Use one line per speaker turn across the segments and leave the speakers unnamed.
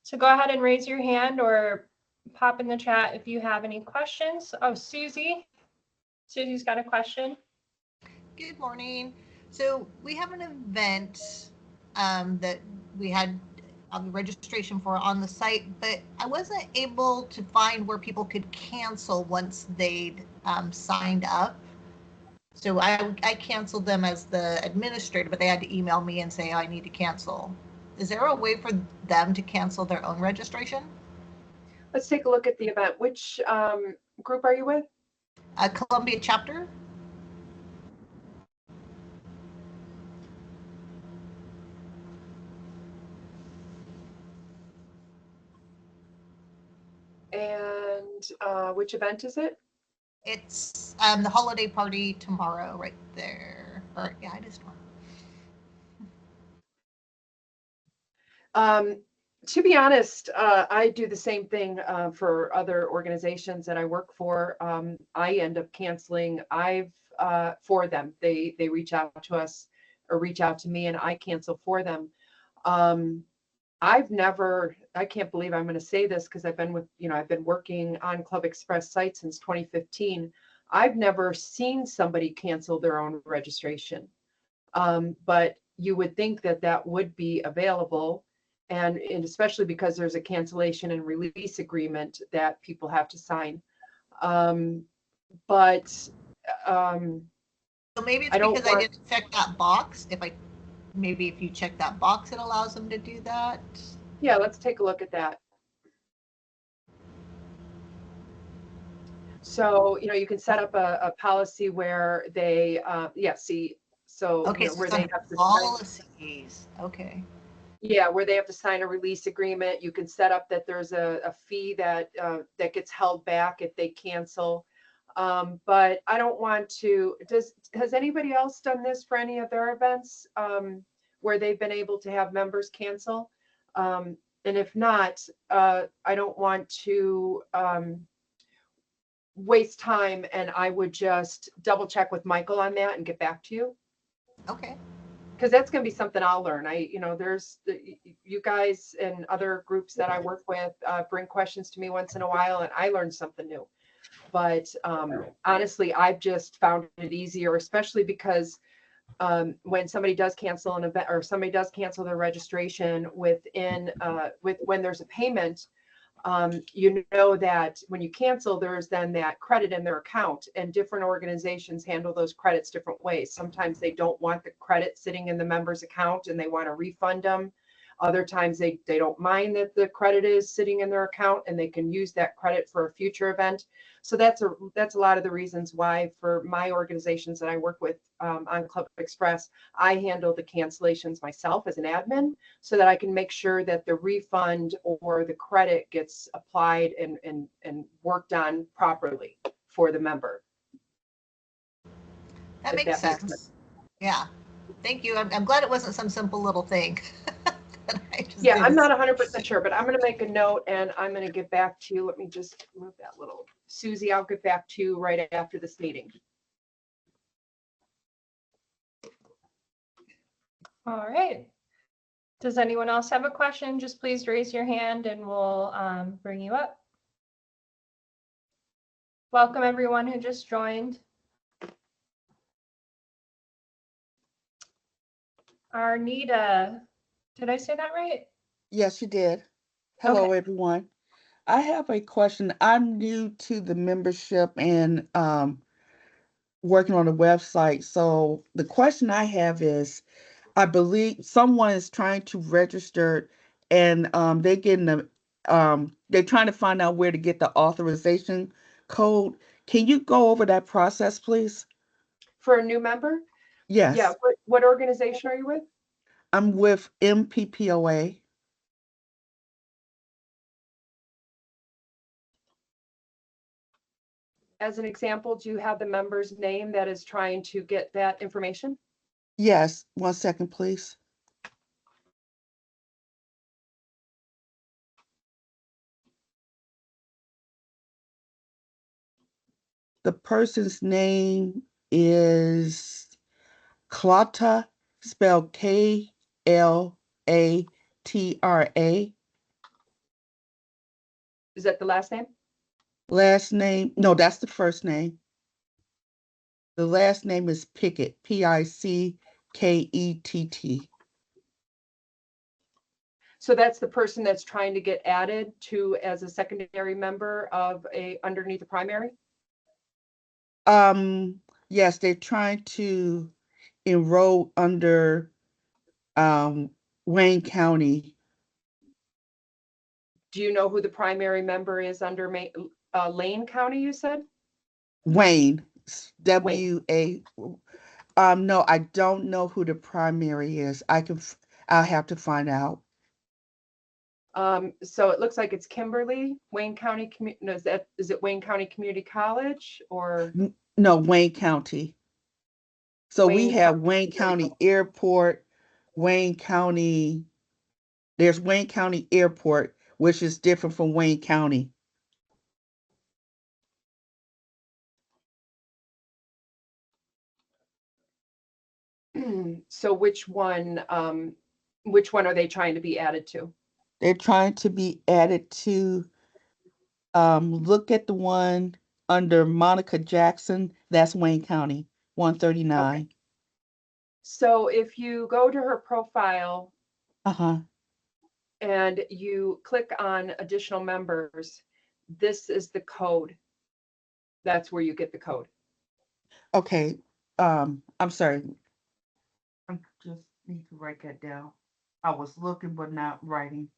So go ahead and raise your hand or pop in the chat if you have any questions. Oh, Susie. Susie's got a question.
Good morning. So we have an event that we had registration for on the site, but I wasn't able to find where people could cancel once they'd signed up. So I canceled them as the administrator, but they had to email me and say, oh, I need to cancel. Is there a way for them to cancel their own registration?
Let's take a look at the event. Which group are you with?
Columbia chapter.
And which event is it?
It's the holiday party tomorrow, right there. Or yeah, it is
tomorrow. To be honest, I do the same thing for other organizations that I work for. I end up canceling. For them. They reach out to us or reach out to me, and I cancel for them. I can't believe I'm going to say this because I've been working on ClubExpress site since 2015. I've never seen somebody cancel their own registration. But you would think that that would be available. And especially because there's a cancellation and release agreement that people have to sign. So
maybe it's because I didn't check that box. Maybe if you check that box, it allows them to do that.
Yeah, let's take a look at that. So, you can set up a policy where they,
okay,
where they have to
policies. Okay.
Yeah, where they have to sign a release agreement. You can set up that there's a fee that gets held back if they cancel. But I don't want to. Has anybody else done this for any of their events where they've been able to have members cancel? And if not, I don't want to waste time, and I would just double check with Michael on that and get back to you.
Okay.
Because that's going to be something I'll learn. There's you guys and other groups that I work with bring questions to me once in a while, and I learn something new. But honestly, I've just found it easier, especially because when somebody does cancel an event or somebody does cancel their registration when there's a payment, that when you cancel, there's then that credit in their account, and different organizations handle those credits different ways. Sometimes they don't want the credit sitting in the member's account and they want to refund them. Other times they don't mind that the credit is sitting in their account and they can use that credit for a future event. So that's a lot of the reasons why for my organizations that I work with on ClubExpress, I handle the cancellations myself as an admin so that I can make sure that the refund or the credit gets applied and worked on properly for the member.
That makes sense. Yeah. Thank you. I'm glad it wasn't some simple little thing.
Yeah, I'm not 100% sure, but I'm going to make a note and I'm going to get back to you. Let me just move that little. Susie, I'll get back to you right after this meeting.
All right. Does anyone else have a question? Just please raise your hand and we'll bring you up. Welcome everyone who just joined. Arnita, did I say that right?
Yes, you did. Hello, okay. Everyone. I have a question. I'm new to the membership and working on the website. So the question I have is, I believe someone is trying to register and they're trying to find out where to get the authorization code. Can you go over that process, please?
For a new member?
Yes.
Yeah. What organization are you with?
I'm with MPPOA.
As an example, do you have the member's name that is trying to get that information?
Yes. 1 second, please. The person's name is Klatra, spelled Klatra.
Is that the last name?
Last name, no, that's the first name. The last name is Pickett, Pickett.
So that's the person that's trying to get added to as a secondary member of underneath the primary?
Yes, they're trying to enroll under Wayne County.
Do you know who the primary member is under Lane County, you said?
Wayne,
Wayne.
WA. No, I don't know who the primary is. I'll have to find out.
So it looks like it's Kimberly, Wayne County, no, is it Wayne County Community College or?
No, Wayne County. So we
Wayne
have
County
Wayne County Airport, Wayne County, there's Wayne County Airport, which is different from Wayne County.
So which one are they trying to be added to?
They're trying to be added to, look at the one under Monica Jackson, that's Wayne County, 139.
Okay. So if you go to her profile
Uh-huh.
and you click on additional members, this is the code. That's where you get the code.
Okay. I'm sorry. I just need to write that down. I was looking but not writing.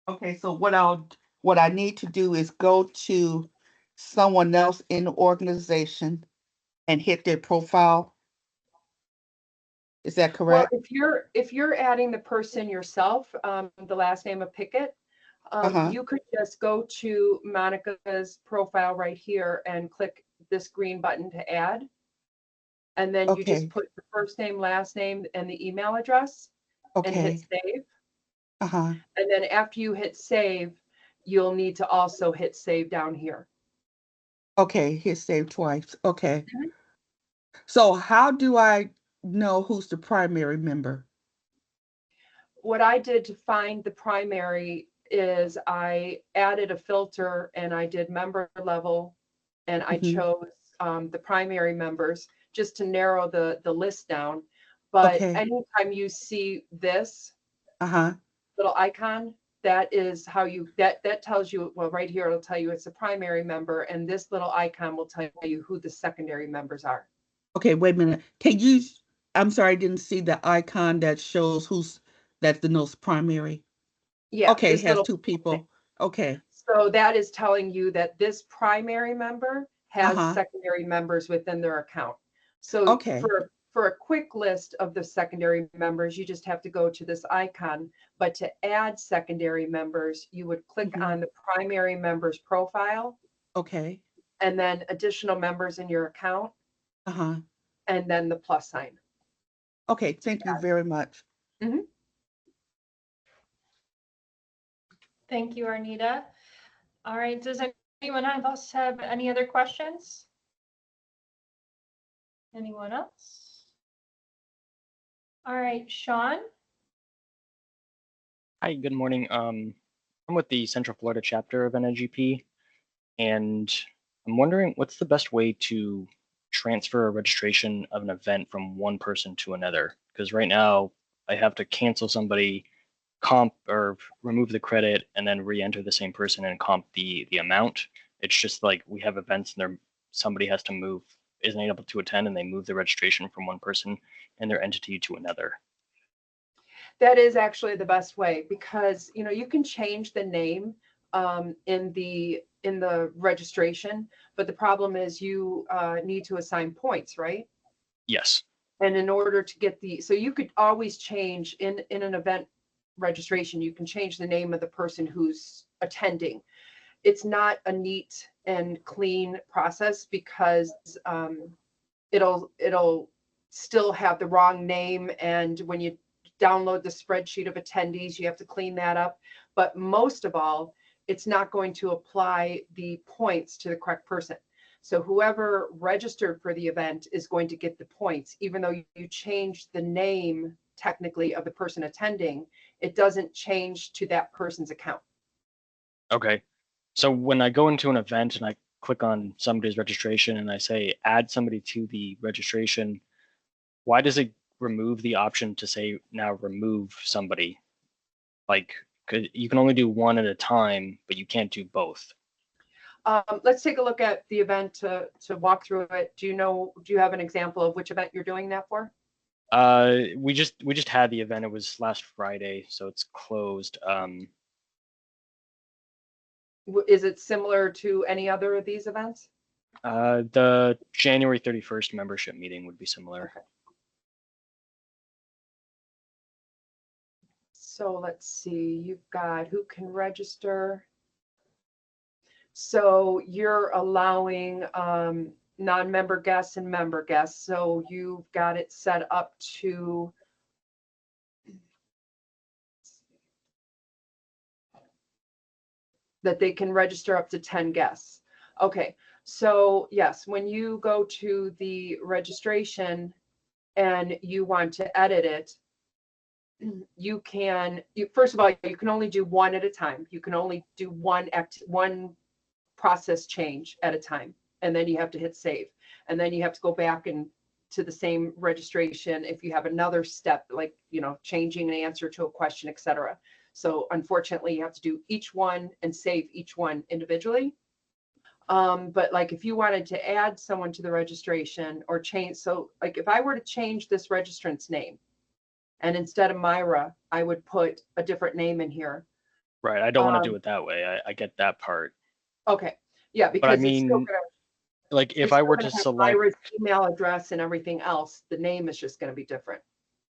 Okay, so what I need to do is go to someone else in the organization and hit their profile. Is that
Well,
correct?
if you're adding the person yourself, the last name of Pickett,
Uh-huh.
you could just go to Monica's profile right here and click this green button to add. And then you just
Okay.
put the first name, last name, and the email address and hit
Okay.
save.
Uh-huh.
And then after you hit save, you'll need to also hit save down here.
Okay, hit save twice. Okay.
Mhm.
So how do I know who's the primary member?
What I did to find the primary is I added a filter and I did member level and I
Mhm.
chose the primary members just to narrow the list down. But
Okay.
anytime you see this
Uh-huh.
little icon, that is how that tells you, well, right here, it'll tell you it's a primary member, and this little icon will tell you who the secondary members are.
Okay, wait a minute. I'm sorry, I didn't see the icon that shows that's the most primary.
Yeah,
Okay, it
this
has
little
two people. Okay.
So that is telling you that this primary member has
Uh-huh.
secondary members within their account. So
Okay.
for a quick list of the secondary members, you just have to go to this icon. But to add secondary members, you would click
Mhm.
on the primary member's profile
Okay.
and then additional members in your account,
Uh-huh.
and then the plus sign.
Okay, thank you very much.
Mhm.
Thank you, Arnita. All right, does anyone else have any other questions? Anyone else? All right, Sean?
Hi, good morning. I'm with the Central Florida chapter of NIGP, and I'm wondering what's the best way to transfer a registration of an event from one person to another? Because right now I have to cancel somebody, comp or remove the credit, and then re-enter the same person and comp the amount. It's just like we have events and somebody has to move, isn't able to attend, and they move the registration from one person and their entity to another.
That is actually the best way because you can change the name in the registration, but the problem is you need to assign points, right?
Yes.
And in order to get so you could always change in an event registration, you can change the name of the person who's attending. It's not a neat and clean process because it'll still have the wrong name, and when you download the spreadsheet of attendees, you have to clean that up. But most of all, it's not going to apply the points to the correct person. So whoever registered for the event is going to get the points, even though you changed the name technically of the person attending, it doesn't change to that person's account.
Okay. So when I go into an event and I click on somebody's registration and I say add somebody to the registration, why does it remove the option to say now remove somebody? Like, you can only do one at a time, but you can't do both.
Let's take a look at the event to walk through it. Do you have an example of which event you're doing that for?
We just had the event. It was last Friday, so it's closed.
Is it similar to any other of these events?
The January 31st membership meeting would be similar.
Okay. So let's see, you've got who can register. So you're allowing non-member guests and member guests. So you've got it set up to that they can register up to 10 guests. Okay, so yes, when you go to the registration and you want to edit it, you can, first of all, you can only do one at a time. You can only do one process change at a time. And then you have to hit save. And then you have to go back and to the same registration if you have another step, like, changing an answer to a question, etc. So unfortunately, you have to do each one and save each one individually. But like if you wanted to add someone to the registration or change, so like if I were to change this registrant's name, and instead of Myra, I would put a different name in here.
Right. I don't want to do it that way. I get that part.
Okay. Yeah, because
But I
it's still
mean,
gonna,
like if
it's
I
still
were
gonna
to
have
select,
Myra's email address and everything else, the name is just going to be different.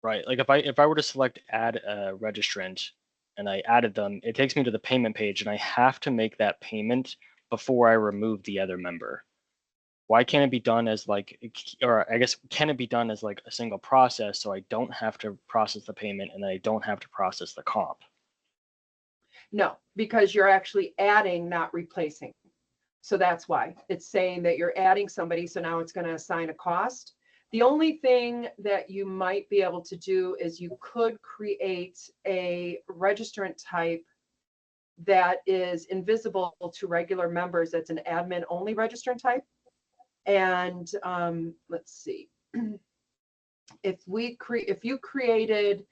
right, like if I were to select add a registrant and I added them, it takes me to the payment page and I have to make that payment before I remove the other member. Why can't it be done as like, or I guess, can it be done as like a single process so I don't have to process the payment and I don't have to process the comp?
No, because you're actually adding, not replacing. So that's why it's saying that you're adding somebody. So now it's going to assign a cost. The only thing that you might be able to do is you could create a registrant type that is invisible to regular members. That's an admin only registrant type. And let's see, if you created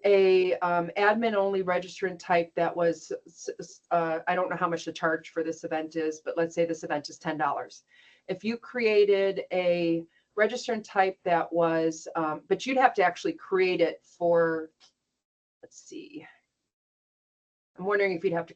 a admin only registrant type that was, I don't know how much the charge for this event is, but let's say this event is $10. If you created a registrant type that was, but you'd have to actually create it for, let's see, I'm wondering if you'd have to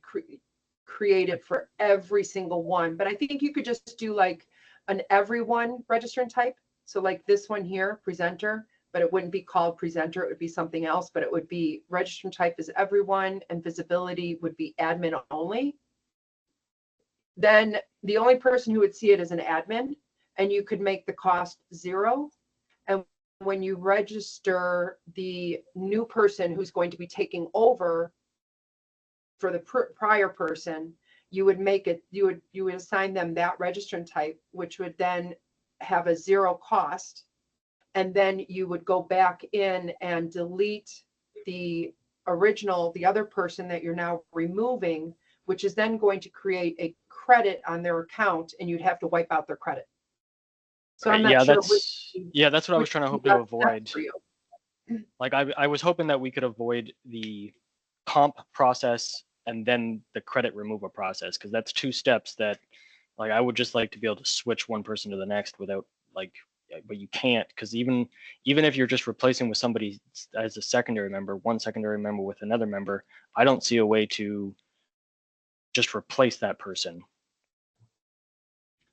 create it for every single one, but I think you could just do like an everyone registrant type. So like this one here, presenter, but it wouldn't be called presenter. It would be something else, but it would be registrant type is everyone and visibility would be admin only. Then the only person who would see it is an admin, and you could make the cost 0. And when you register the new person who's going to be taking over for the prior person, you would make it, you would assign them that registrant type, which would then have a 0 cost. And then you would go back in and delete the original, the other person that you're now removing, which is then going to create a credit on their account, and you'd have to wipe out their credit. So I'm not
Yeah,
sure
that's what I was trying to hope to avoid.
for you.
Like I was hoping that we could avoid the comp process and then the credit removal process, because that's 2 steps that, like, I would just like to be able to switch one person to the next without, like, but you can't, because even if you're just replacing with somebody as a secondary member, one secondary member with another member, I don't see a way to just replace that person.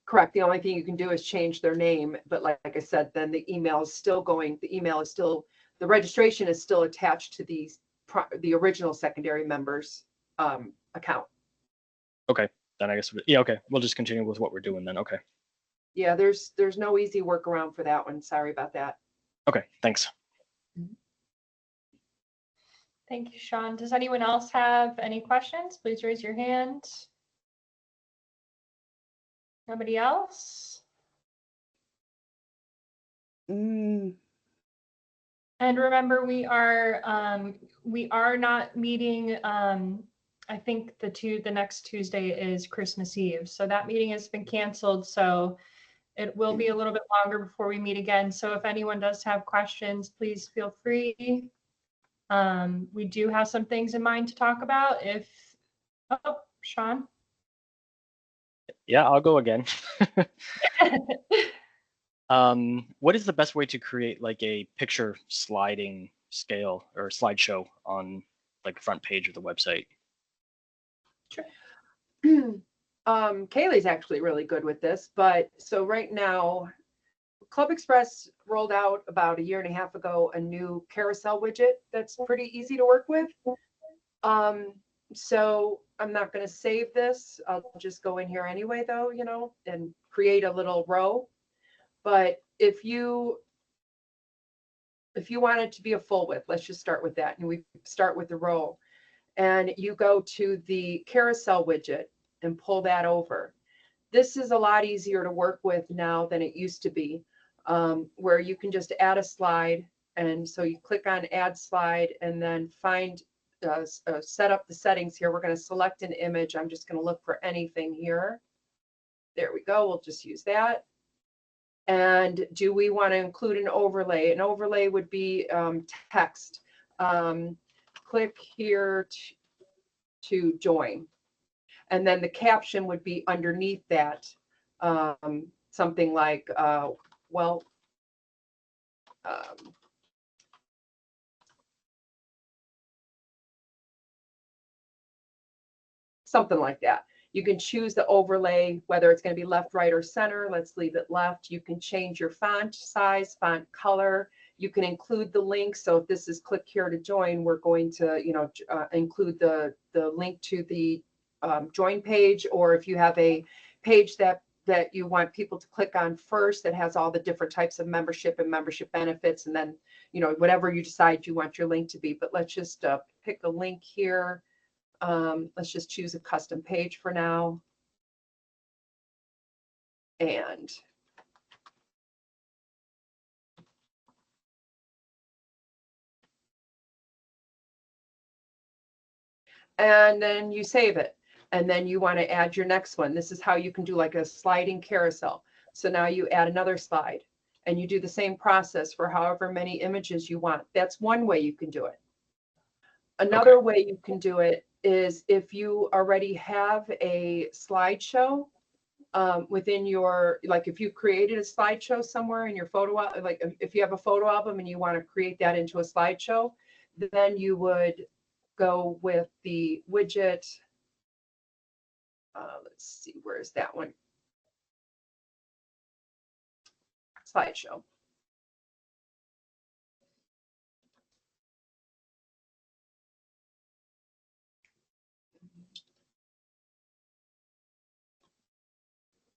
Correct. The only thing you can do is change their name. But like I said, then the email is still going, the registration is still attached to the original secondary member's account.
Okay, then I guess, yeah, okay, we'll just continue with what we're doing then. Okay.
Yeah, there's no easy workaround for that one. Sorry about that.
Okay, thanks.
Thank you, Sean. Does anyone else have any questions? Please raise your hand. Nobody else? And remember, we are not meeting, I think the next Tuesday is Christmas Eve. So that meeting has been canceled. So it will be a little bit longer before we meet again. So if anyone does have questions, please feel free. We do have some things in mind to talk about. Oh, Sean.
Yeah, I'll go again. What is the best way to create like a picture sliding scale or slideshow on like the front page of the website?
Kaylee's actually really good with this, but so right now, ClubExpress rolled out about a year and a half ago a new carousel widget that's pretty easy to work with. So I'm not going to save this. I'll just go in here anyway, though, and create a little row. But if you want it to be a full width, let's just start with that. And we start with the row. And you go to the carousel widget and pull that over. This is a lot easier to work with now than it used to be, where you can just add a slide. And so you click on add slide and then find, set up the settings here. We're going to select an image. I'm just going to look for anything here. There we go. We'll just use that. And do we want to include an overlay? An overlay would be text. Click here to join. And then the caption would be underneath that, something like, something like that. You can choose the overlay, whether it's going to be left, right, or center. Let's leave it left. You can change your font size, font color. You can include the link. So if this is click here to join, we're going to, include the link to the join page. Or if you have a page that you want people to click on first that has all the different types of membership and membership benefits, and then, whatever you decide you want your link to be. But let's just pick a link here. Let's just choose a custom page for now. And then you save it. And then you want to add your next one. This is how you can do like a sliding carousel. So now you add another slide and you do the same process for however many images you want. That's one way you can do it. Another way you can do it is if you already have a slideshow within your, like if you created a slideshow somewhere in your photo, like if you have a photo album and you want to create that into a slideshow, then you would go with the widget. Let's see, where is that one? Slideshow.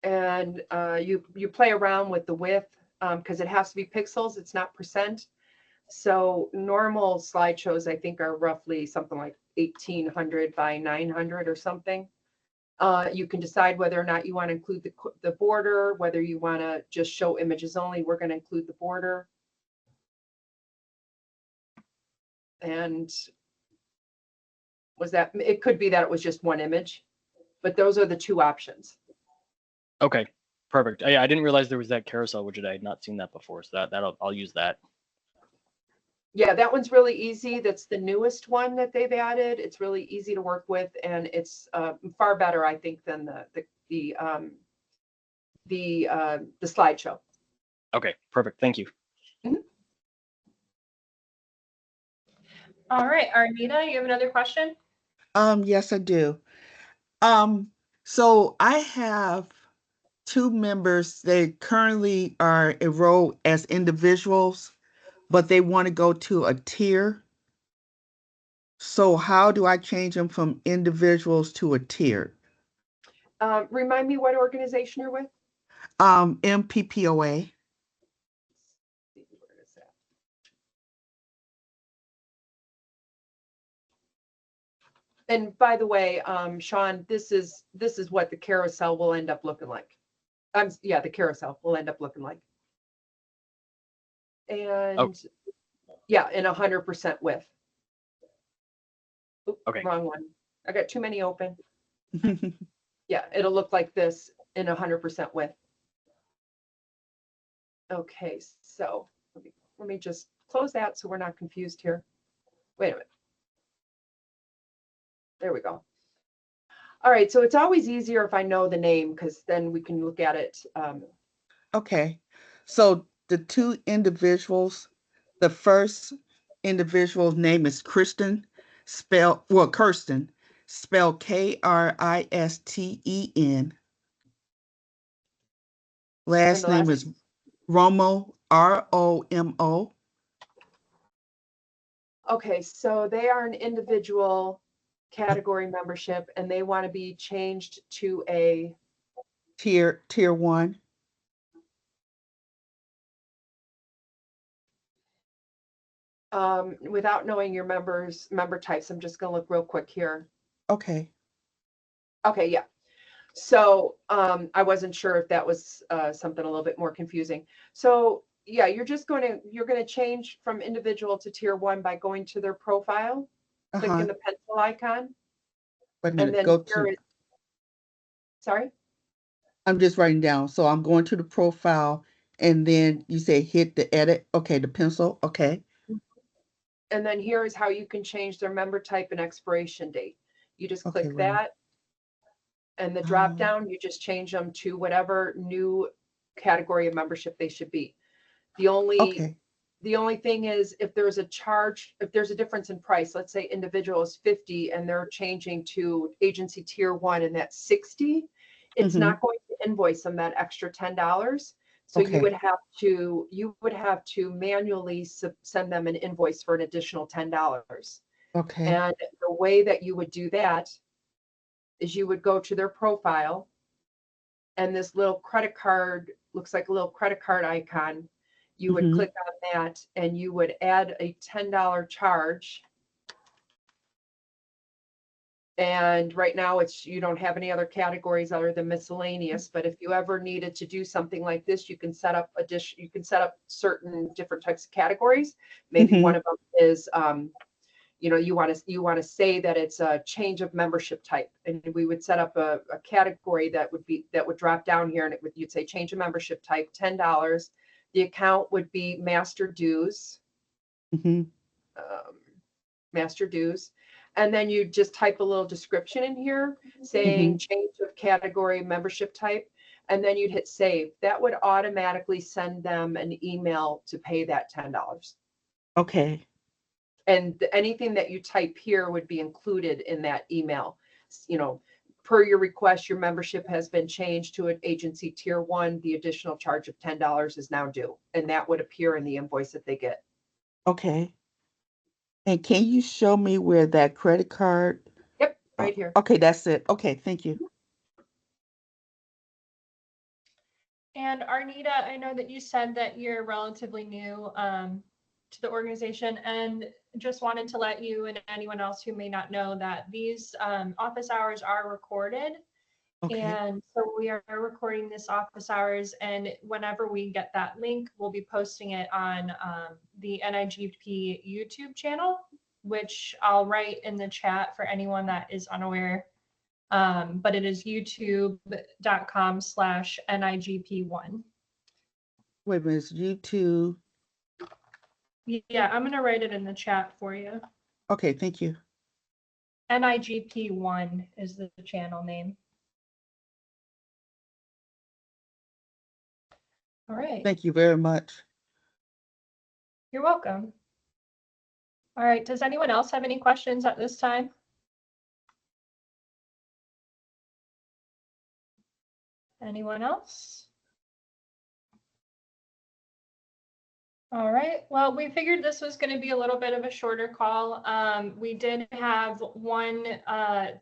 And you play around with the width because it has to be pixels. It's not percent. So normal slideshows, I think, are roughly something like 1800 by 900 or something. You can decide whether or not you want to include the border, whether you want to just show images only. We're going to include the border. And it could be that it was just one image, but those are the two options.
Okay, perfect. Yeah, I didn't realize there was that carousel widget. I had not seen that before, so I'll use that.
Yeah, that one's really easy. That's the newest one that they've added. It's really easy to work with, and it's far better, I think, than the slideshow.
Okay, perfect. Thank you.
Mm-hmm. All right, Arnita, you have another question?
Yes, I do. So I have two members. They currently are enrolled as individuals, but they want to go to a tier. So how do I change them from individuals to a tier?
Remind me what organization you're with?
MPPOA.
Where is that? And by the way, Sean, this is what the carousel will end up looking like. Yeah, the carousel will end up looking like. And Yeah, in 100% width. Oop,
Okay.
wrong one. I got too many open. Yeah, it'll look like this in 100% width. Okay, so let me just close that so we're not confused here. Wait a minute. There we go. All right, so it's always easier if I know the name because then we can look at it.
Okay. So the two individuals, the first individual's name is Kirsten, Kirsten, spelled Kristen.
And
Last
the
name
last,
is Romo, Romo.
okay, so they are an individual category membership and they want to be changed to a
Tier 1.
without knowing your member types. I'm just going to look real quick here.
Okay.
Okay, yeah. So I wasn't sure if that was something a little bit more confusing. So yeah, you're going to change from individual to tier 1 by going to their profile, clicking the pencil icon,
Wait a
and
minute.
then
Go
here
to.
is, sorry?
I'm just writing down. So I'm going to the profile and then you say hit the edit. Okay, the pencil. Okay.
And then here is how you can change their member type and expiration date. You just
Okay,
click
wait a minute.
that and the drop down, you just change them to whatever new category of membership they should be. The only thing is if there's a charge, if there's a difference in price, let's say individual is 50 and they're changing to agency tier 1 and that's 60, it's not going to invoice them that extra $10. So you would have to manually send them an invoice for an additional $10.
Okay.
And the way that you would do that is you would go to their profile and this little credit card looks like a little credit card icon. You would click on that and you would add a $10 charge. And right now you don't have any other categories other than miscellaneous, but if you ever needed to do something like this, you can set up certain different types of categories. Maybe one of them is you want to say that it's a change of membership type, and we would set up a category that would drop down here, and you'd say change of membership type, $10. The account would be master dues, master dues, and then you just type a little description in here saying change of category, membership type, and then you'd hit save. That would automatically send them an email to pay that $10.
Okay.
And anything that you type here would be included in that email. Per your request, your membership has been changed to an agency tier 1. The additional charge of $10 is now due, and that would appear in the invoice that they get.
Okay. And can you show me where that credit card?
Yep, right here.
Okay, that's it. Okay, thank you.
And Arnita, I know that you said that you're relatively new to the organization, and just wanted to let you and anyone else who may not know that these office hours are recorded.
Okay.
And so we are recording this office hours, and whenever we get that link, we'll be posting it on the NIGP YouTube channel, which I'll write in the chat for anyone that is unaware. But it is youtube.com/NIGP1.
Wait a minute, it's YouTube.
Yeah, I'm gonna write it in the chat for you.
Okay, thank you.
NIGP1 is the channel name. All right.
Thank you very much.
You're welcome. All right. Does anyone else have any questions at this time? Anyone else? All right. Well, we figured this was going to be a little bit of a shorter call. We did have one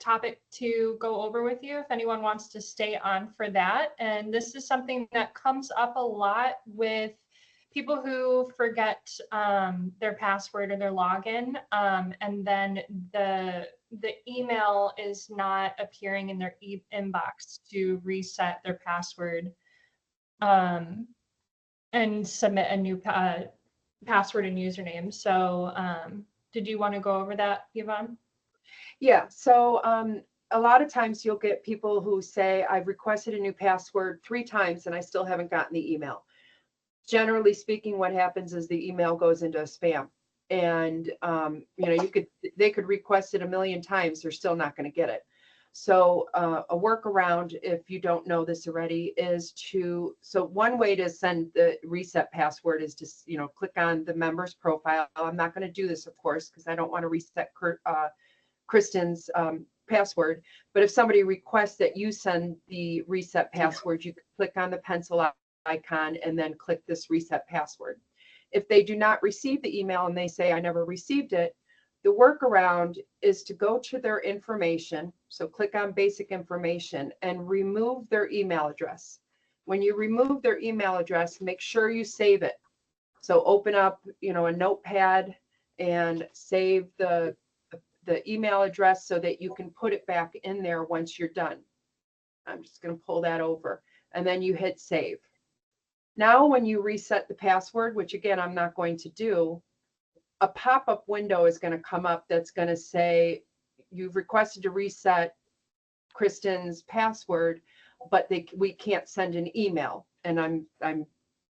topic to go over with you if anyone wants to stay on for that. And this is something that comes up a lot with people who forget their password or their login, and then the email is not appearing in their inbox to reset their password and submit a new password and username. So did you want to go over that, Yvonne?
Yeah, so a lot of times you'll get people who say, I've requested a new password 3 times and I still haven't gotten the email. Generally speaking, what happens is the email goes into a spam. And they could request it 1,000,000 times, they're still not going to get it. So a workaround, if you don't know this already, is so one way to send the reset password is to, click on the member's profile. I'm not going to do this, of course, because I don't want to reset Kristen's password. But if somebody requests that you send the reset password, you can click on the pencil icon and then click this reset password. If they do not receive the email and they say, I never received it, the workaround is to go to their information. So click on basic information and remove their email address. When you remove their email address, make sure you save it. So open up, a notepad and save the email address so that you can put it back in there once you're done. I'm just going to pull that over and then you hit save. Now, when you reset the password, which again, I'm not going to do, a pop-up window is going to come up that's going to say, you've requested to reset Kristen's password, but we can't send an email. And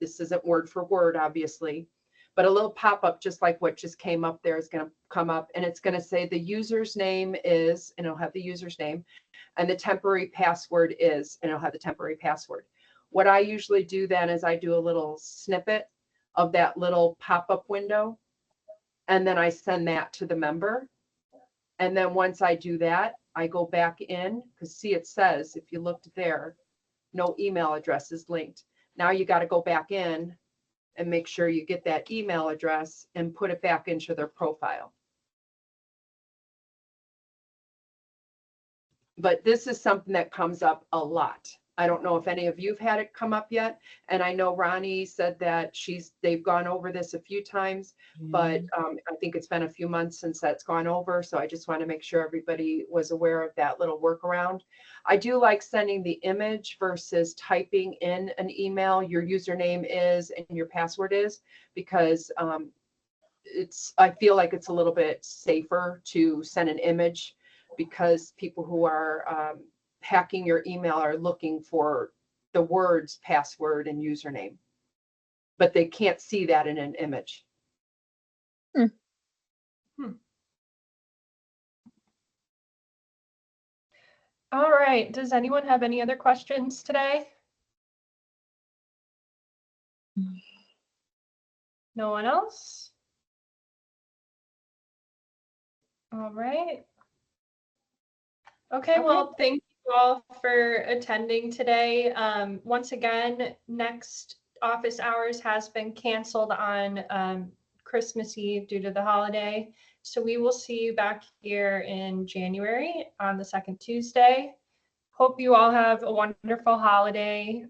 this isn't word for word, obviously, but a little pop-up just like what just came up there is going to come up and it's going to say the user's name is, and it'll have the user's name, and the temporary password is, and it'll have the temporary password. What I usually do then is I do a little snippet of that little pop-up window, and then I send that to the member. And then once I do that, I go back in, because see, it says, if you looked there, no email address is linked. Now you got to go back in and make sure you get that email address and put it back into their profile. But this is something that comes up a lot. I don't know if any of you've had it come up yet. And I know Ronnie said that they've gone over this a few times, but I think it's been a few months since that's gone over. So I just want to make sure everybody was aware of that little workaround. I do like sending the image versus typing in an email, your username is and your password is, because I feel like it's a little bit safer to send an image, because people who are hacking your email are looking for the words password and username, but they can't see that in an image.
All right. Does anyone have any other questions today? No one else? All right. Okay, well, thank you all for attending today. Once again, next office hours has been canceled on Christmas Eve due to the holiday. So we will see you back here in January on the second Tuesday. Hope you all have a wonderful holiday.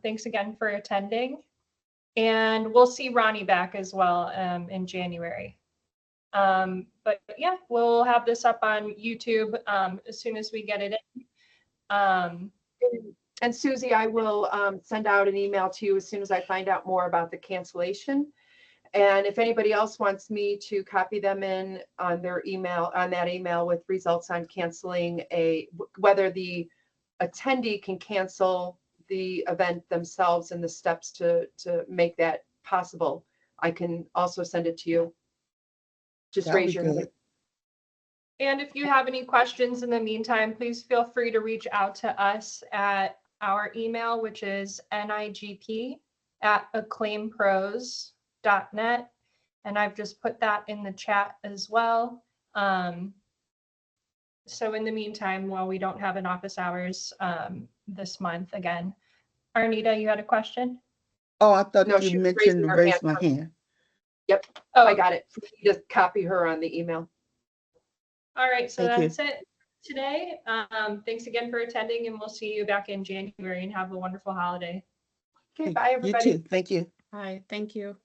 Thanks again for attending. And we'll see Ronnie back as well in January. But yeah, we'll have this up on YouTube as soon as we get it in.
And Susie, I will send out an email to you as soon as I find out more about the cancellation. And if anybody else wants me to copy them in on their email, on that email with results on canceling whether the attendee can cancel the event themselves and the steps to make that possible, I can also send it to you. Just
That'd
raise
be
your
good.
hand.
And if you have any questions in the meantime, please feel free to reach out to us at our email, which is nigp@acclaimpros.net. And I've just put that in the chat as well. So in the meantime, while we don't have an office hours this month again, Arnita, you had a question?
Oh, I thought
No,
you
she was
mentioned
raising her
raise
hand
my
first.
hand.
Yep,
Oh,
I got it. Just copy her on the email.
all right, so
Thank you.
that's it today. Thanks again for attending, and we'll see you back in January, and have a wonderful holiday.
Okay, bye,
You
everybody.
too. Thank you.
Hi, thank you.